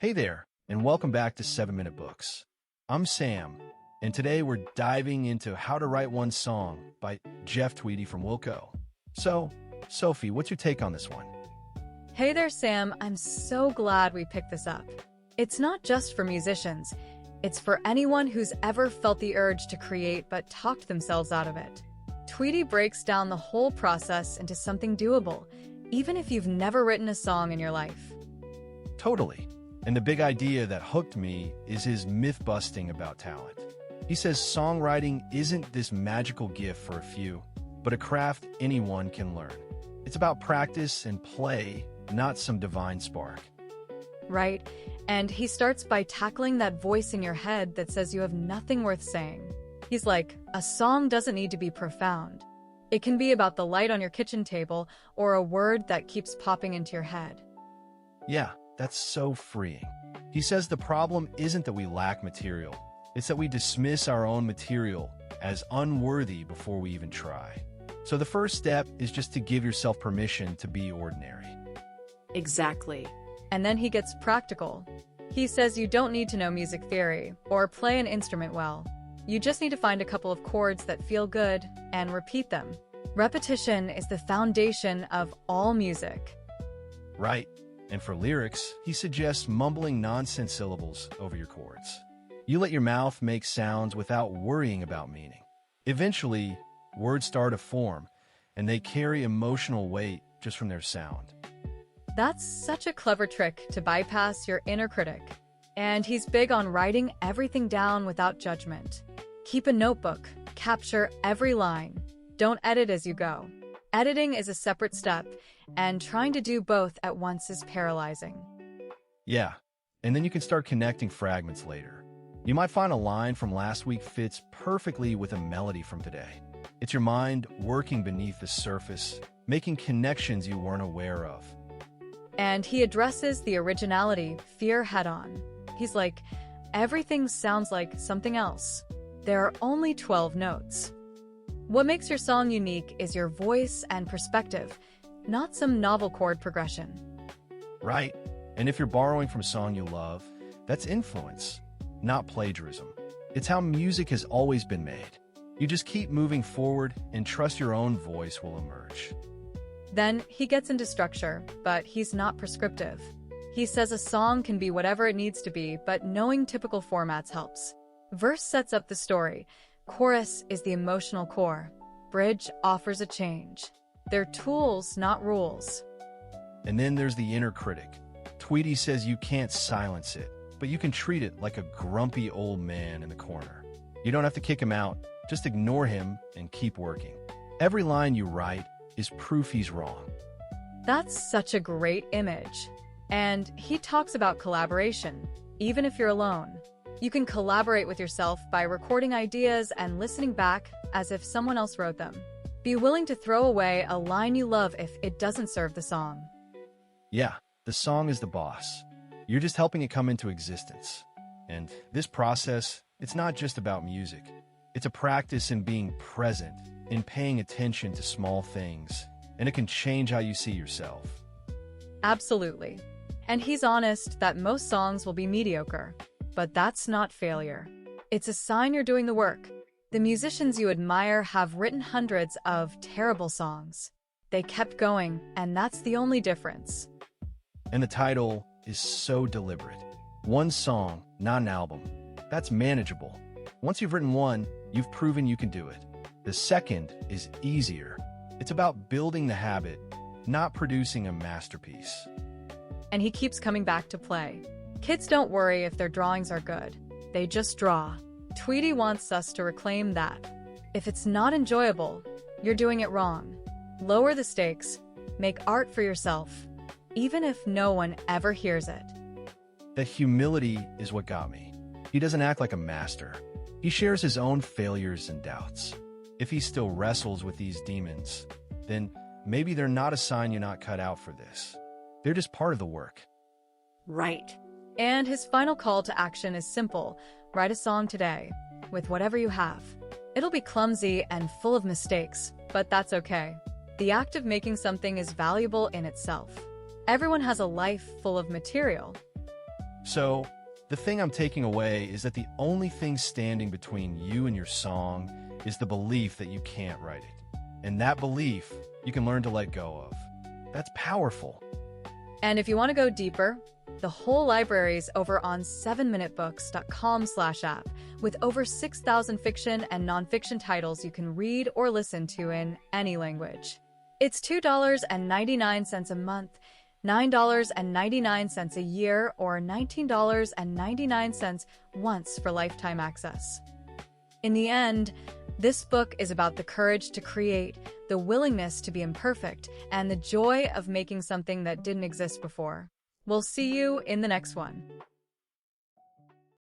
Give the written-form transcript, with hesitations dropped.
Hey there, and welcome back to 7-Minute Books. I'm Sam, and today we're diving into How to Write One Song by Jeff Tweedy from Wilco. So, Sophie, what's your take on this one? Hey there, Sam. I'm so glad we picked this up. It's not just for musicians. It's for anyone who's ever felt the urge to create but talked themselves out of it. Tweedy breaks down the whole process into something doable, even if you've never written a song in your life. Totally. And the big idea that hooked me is his myth-busting about talent. He says songwriting isn't this magical gift for a few, but a craft anyone can learn. It's about practice and play, not some divine spark. Right? And he starts by tackling that voice in your head that says you have nothing worth saying. He's like, a song doesn't need to be profound. It can be about the light on your kitchen table or a word that keeps popping into your head. Yeah, that's so freeing. He says the problem isn't that we lack material. It's that we dismiss our own material as unworthy before we even try. So the first step is just to give yourself permission to be ordinary. Exactly. And then he gets practical. He says you don't need to know music theory or play an instrument well. You just need to find a couple of chords that feel good and repeat them. Repetition is the foundation of all music. Right. And for lyrics, he suggests mumbling nonsense syllables over your chords. You let your mouth make sounds without worrying about meaning. Eventually, words start to form, and they carry emotional weight just from their sound. That's such a clever trick to bypass your inner critic. And he's big on writing everything down without judgment. Keep a notebook, capture every line. Don't edit as you go. Editing is a separate step, and trying to do both at once is paralyzing. Yeah, and then you can start connecting fragments later. You might find a line from last week fits perfectly with a melody from today. It's your mind working beneath the surface, making connections you weren't aware of. And he addresses the originality fear head-on. He's like, everything sounds like something else. There are only 12 notes. What makes your song unique is your voice and perspective, not some novel chord progression. Right. And if you're borrowing from a song you love, that's influence, not plagiarism. It's how music has always been made. You just keep moving forward and trust your own voice will emerge. Then he gets into structure, but he's not prescriptive. He says a song can be whatever it needs to be, but knowing typical formats helps. Verse sets up the story. Chorus is the emotional core. Bridge offers a change. They're tools, not rules. And then there's the inner critic. Tweedy says you can't silence it, but you can treat it like a grumpy old man in the corner. You don't have to kick him out, just ignore him and keep working. Every line you write is proof he's wrong. That's such a great image. And he talks about collaboration, even if you're alone. You can collaborate with yourself by recording ideas and listening back as if someone else wrote them. Be willing to throw away a line you love if it doesn't serve the song. Yeah, the song is the boss. You're just helping it come into existence. And this process, it's not just about music. It's a practice in being present, in paying attention to small things, and it can change how you see yourself. Absolutely. And he's honest that most songs will be mediocre. But that's not failure. It's a sign you're doing the work. The musicians you admire have written hundreds of terrible songs. They kept going, and that's the only difference. And the title is so deliberate. One song, not an album. That's manageable. Once you've written one, you've proven you can do it. The second is easier. It's about building the habit, not producing a masterpiece. And he keeps coming back to play. Kids don't worry if their drawings are good. They just draw. Tweedy wants us to reclaim that. If it's not enjoyable, you're doing it wrong. Lower the stakes. Make art for yourself, even if no one ever hears it. That humility is what got me. He doesn't act like a master. He shares his own failures and doubts. If he still wrestles with these demons, then maybe they're not a sign you're not cut out for this. They're just part of the work. Right. And his final call to action is simple. Write a song today, with whatever you have. It'll be clumsy and full of mistakes, but that's okay. The act of making something is valuable in itself. Everyone has a life full of material. So, the thing I'm taking away is that the only thing standing between you and your song is the belief that you can't write it. And that belief, you can learn to let go of. That's powerful. And if you want to go deeper, the whole library is over on 7minutebooks.com/app with over 6,000 fiction and nonfiction titles you can read or listen to in any language. It's $2.99 a month, $9.99 a year, or $19.99 once for lifetime access. In the end, this book is about the courage to create, the willingness to be imperfect, and the joy of making something that didn't exist before. We'll see you in the next one.